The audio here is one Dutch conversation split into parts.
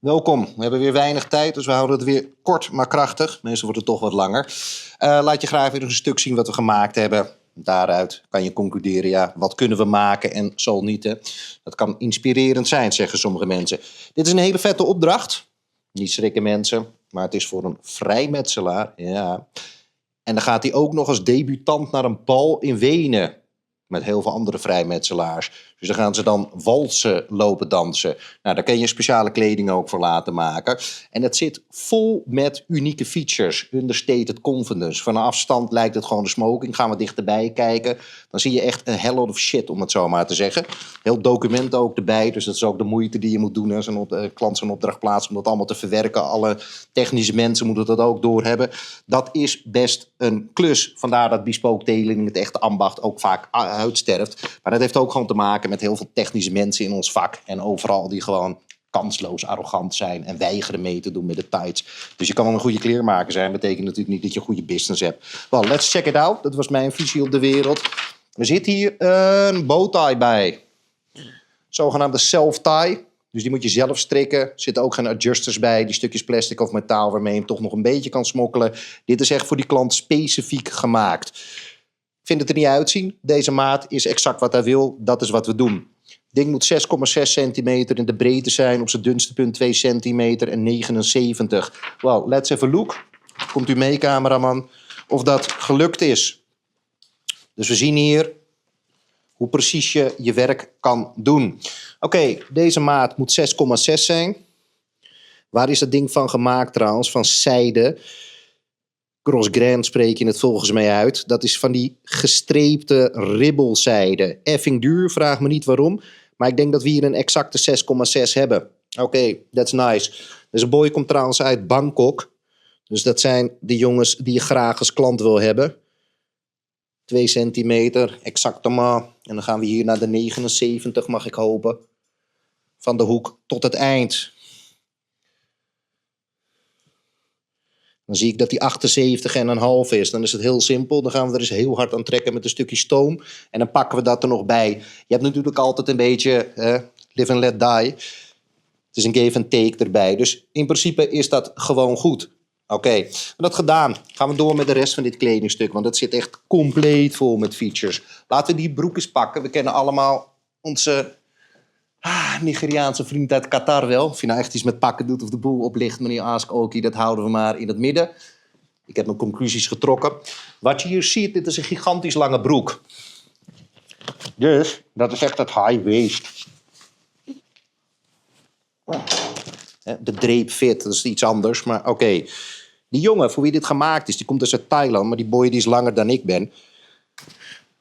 Welkom. We hebben weer weinig tijd, dus we houden het weer kort maar krachtig. Meestal wordt het toch wat langer. Laat je graag weer een stuk zien wat we gemaakt hebben. Daaruit kan je concluderen, ja, wat kunnen we maken en zo niet. Hè? Dat kan inspirerend zijn, zeggen sommige mensen. Dit is een hele vette opdracht. Niet schrikken mensen, maar het is voor een vrijmetselaar. Ja. En dan gaat hij ook nog als debutant naar een bal in Wenen. Met heel veel andere vrijmetselaars. Dus dan gaan ze dan walsen lopen dansen. Nou, daar kan je speciale kleding ook voor laten maken. En het zit vol met unieke features. Understated confidence. Van een afstand lijkt het gewoon de smoking. Gaan we dichterbij kijken. Dan zie je echt een hell lot of shit, om het zo maar te zeggen. Heel document ook erbij. Dus dat is ook de moeite die je moet doen als een klant zijn opdracht plaatst. Om dat allemaal te verwerken. Alle technische mensen moeten dat ook doorhebben. Dat is best een klus. Vandaar dat bespoke tailoring, het echte ambacht, ook vaak uitsterft. Maar dat heeft ook gewoon te maken met heel veel technische mensen in ons vak. En overal die gewoon kansloos arrogant zijn en weigeren mee te doen met de tights. Dus je kan wel een goede kleermaker zijn. Betekent natuurlijk niet dat je een goede business hebt. Well, let's check it out. Dat was mijn visie op de wereld. Er zit hier een bowtie bij. Zogenaamde self-tie. Dus die moet je zelf strikken. Er zitten ook geen adjusters bij. Die stukjes plastic of metaal waarmee je hem toch nog een beetje kan smokkelen. Dit is echt voor die klant specifiek gemaakt. Ik vind het er niet uitzien. Deze maat is exact wat hij wil. Dat is wat we doen. Het ding moet 6,6 centimeter in de breedte zijn. Op zijn dunste punt 2 centimeter en 79. Well, let's have a look. Komt u mee, cameraman. Of dat gelukt is. Dus we zien hier hoe precies je je werk kan doen. Oké, deze maat moet 6,6 zijn. Waar is dat ding van gemaakt trouwens? Van zijde. Crossgrain spreek je het volgens mij uit. Dat is van die gestreepte ribbelzijde. Effing duur, vraag me niet waarom. Maar ik denk dat we hier een exacte 6,6 hebben. Oké, that's nice. Deze boy komt trouwens uit Bangkok. Dus dat zijn de jongens die je graag als klant wil hebben. 2 centimeter, exactement. En dan gaan we hier naar de 79, mag ik hopen. Van de hoek tot het eind. Dan zie ik dat die 78,5 is. Dan is het heel simpel. Dan gaan we er eens heel hard aan trekken met een stukje stoom. En dan pakken we dat er nog bij. Je hebt natuurlijk altijd een beetje live and let die. Het is een give and take erbij. Dus in principe is dat gewoon goed. Oké, dat gedaan. Gaan we door met de rest van dit kledingstuk. Want het zit echt compleet vol met features. Laten we die broek eens pakken. We kennen allemaal onze Nigeriaanse vriend uit Qatar wel. Of je nou echt iets met pakken doet of de boel oplicht, meneer Askoki, dat houden we maar in het midden. Ik heb mijn conclusies getrokken. Wat je hier ziet, dit is een gigantisch lange broek. Dus, dat is echt het high waist. De drape fit, dat is iets anders, maar oké. Die jongen voor wie dit gemaakt is, die komt dus uit Thailand, maar die boy die is langer dan ik ben.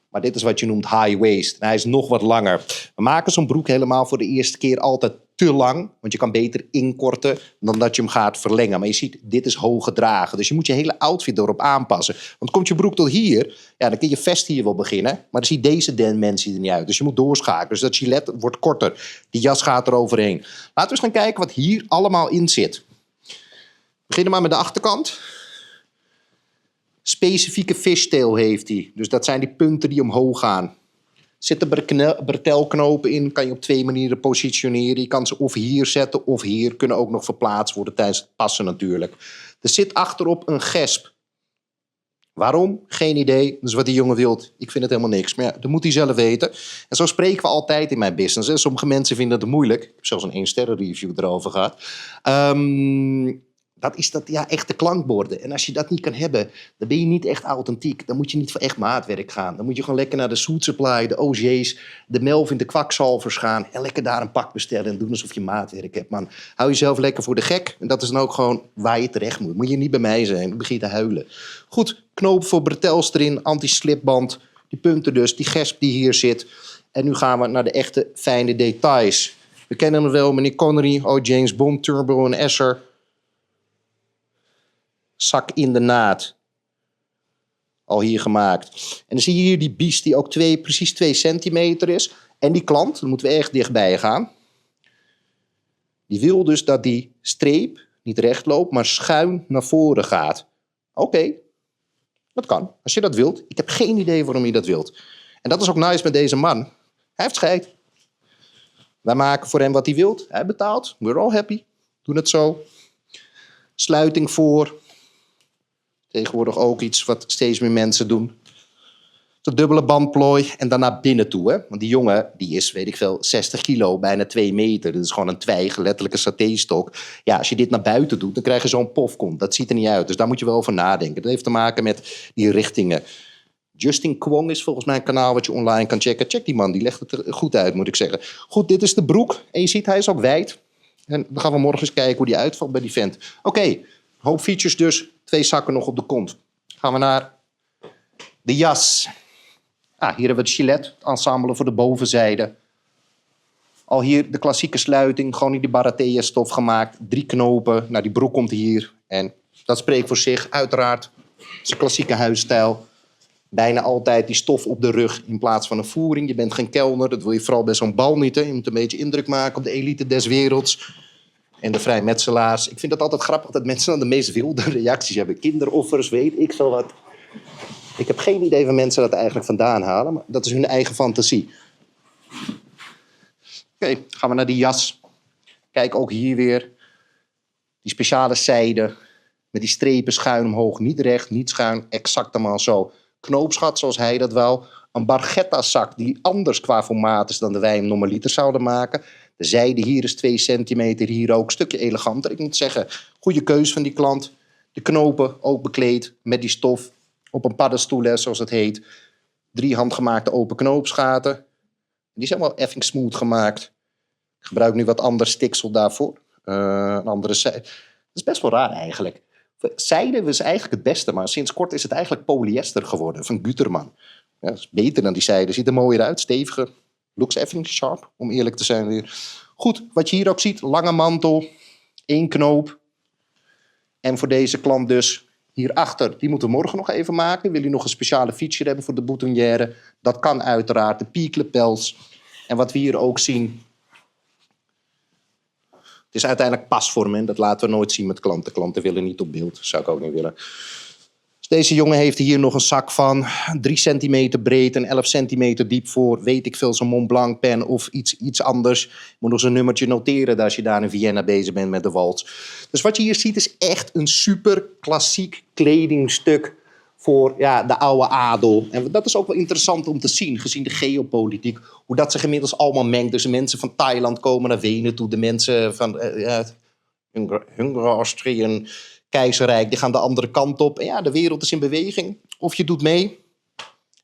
Maar dit is wat je noemt high waist. En hij is nog wat langer. We maken zo'n broek helemaal voor de eerste keer altijd te lang. Want je kan beter inkorten dan dat je hem gaat verlengen. Maar je ziet, dit is hoog gedragen. Dus je moet je hele outfit erop aanpassen. Want komt je broek tot hier, ja, dan kun je vest hier wel beginnen. Maar dan ziet deze dimensie er niet uit. Dus je moet doorschakelen. Dus dat gilet wordt korter. Die jas gaat er overheen. Laten we eens gaan kijken wat hier allemaal in zit. We beginnen maar met de achterkant. Specifieke fishtail heeft hij. Dus dat zijn die punten die omhoog gaan. Zitten bretelknopen in. Kan je op 2 manieren positioneren. Je kan ze of hier zetten of hier. Kunnen ook nog verplaatst worden tijdens het passen natuurlijk. Er zit achterop een gesp. Waarom? Geen idee. Dat is wat die jongen wil. Ik vind het helemaal niks. Maar ja, dat moet hij zelf weten. En zo spreken we altijd in mijn business. En sommige mensen vinden het moeilijk. Ik heb zelfs een 1-sterren review erover gehad. Dat is dat, ja, echte klankborden. En als je dat niet kan hebben, dan ben je niet echt authentiek. Dan moet je niet voor echt maatwerk gaan. Dan moet je gewoon lekker naar de Suit Supply, de OG's, de Melvin, de kwakzalvers gaan. En lekker daar een pak bestellen en doen alsof je maatwerk hebt, man. Hou jezelf lekker voor de gek. En dat is dan ook gewoon waar je terecht moet. Moet je niet bij mij zijn. Dan begin je te huilen. Goed, knoop voor bretels erin, anti-slipband. Die punten dus, die gesp die hier zit. En nu gaan we naar de echte fijne details. We kennen hem wel, meneer Connery, James Bond, Turbo en Esser. Zak in de naad. Al hier gemaakt. En dan zie je hier die bies die ook precies 2 centimeter is. En die klant, daar moeten we echt dichtbij gaan. Die wil dus dat die streep niet recht loopt, maar schuin naar voren gaat. Oké, dat kan. Als je dat wilt. Ik heb geen idee waarom je dat wilt. En dat is ook nice met deze man. Hij heeft scheid. Wij maken voor hem wat hij wilt. Hij betaalt. We're all happy. Doe het zo. Sluiting voor. Tegenwoordig ook iets wat steeds meer mensen doen. De dubbele bandplooi en dan naar binnen toe. Hè? Want die jongen die is, weet ik veel, 60 kilo, bijna 2 meter. Dat is gewoon een twijg, letterlijke satéestok. Ja, als je dit naar buiten doet, dan krijg je zo'n pofkont. Dat ziet er niet uit. Dus daar moet je wel over nadenken. Dat heeft te maken met die richtingen. Justin Kwong is volgens mij een kanaal wat je online kan checken. Check die man, die legt het er goed uit, moet ik zeggen. Goed, dit is de broek. En je ziet, hij is ook wijd. En dan gaan we morgen eens kijken hoe die uitvalt bij die vent. Oké, hoop features dus. 2 zakken nog op de kont. Gaan we naar de jas. Hier hebben we het gilet, het ensemble voor de bovenzijde. Al hier de klassieke sluiting, gewoon in die Baratea stof gemaakt. 3 knopen, nou die broek komt hier. En dat spreekt voor zich, uiteraard. Het is een klassieke huisstijl. Bijna altijd die stof op de rug in plaats van een voering. Je bent geen kelner, dat wil je vooral bij zo'n bal niet. Hè. Je moet een beetje indruk maken op de elite des werelds. En de vrijmetselaars. Ik vind het altijd grappig dat mensen dan de meest wilde reacties hebben. Kinderoffers, weet ik veel wat. Ik heb geen idee waar mensen dat eigenlijk vandaan halen. Maar dat is hun eigen fantasie. Oké, gaan we naar die jas. Kijk ook hier weer. Die speciale zijde. Met die strepen schuin omhoog. Niet recht, niet schuin. Exact allemaal zo. Knoopsgat zoals hij dat wou. Een Barchetta zak die anders qua formaat is dan de wij hem normaliter zouden maken. De zijde hier is 2 centimeter. Hier ook een stukje eleganter. Ik moet zeggen, goede keus van die klant. De knopen ook bekleed met die stof. Op een paddenstoel, zoals het heet. 3 handgemaakte open knoopsgaten. Die zijn wel effing smooth gemaakt. Ik gebruik nu wat ander stiksel daarvoor. Een andere zijde. Dat is best wel raar eigenlijk. Zijde is eigenlijk het beste, maar sinds kort is het eigenlijk polyester geworden. Van Gutermann. Ja, dat is beter dan die zijde. Ziet er mooier uit, steviger. Looks effing sharp, om eerlijk te zijn weer. Goed, wat je hier ook ziet. Lange mantel. 1 knoop. En voor deze klant dus... Hierachter, die moeten we morgen nog even maken. Wil je nog een speciale feature hebben voor de boutonnière? Dat kan uiteraard, de pieklepels. En wat we hier ook zien... Het is uiteindelijk pasvorm en dat laten we nooit zien met klanten. Klanten willen niet op beeld, dat zou ik ook niet willen. Dus deze jongen heeft hier nog een zak van 3 centimeter breed en 11 centimeter diep voor. Weet ik veel, zo'n Mont Blanc pen of iets anders. Je moet nog zo'n nummertje noteren als je daar in Vienna bezig bent met de wals. Dus wat je hier ziet is echt een super klassiek kledingstuk voor de oude adel. En dat is ook wel interessant om te zien, gezien de geopolitiek. Hoe dat zich inmiddels allemaal mengt. Dus de mensen van Thailand komen naar Wenen toe. De mensen van Hungarië, Keizerrijk, die gaan de andere kant op. En ja, de wereld is in beweging. Of je doet mee.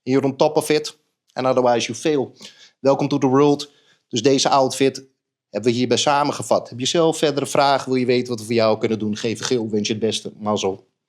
You're on top of it. And otherwise you fail. Welcome to the world. Dus deze outfit hebben we hierbij samengevat. Heb je zelf verdere vragen? Wil je weten wat we voor jou kunnen doen? Geef een geel. Wens je het beste. Mazzel.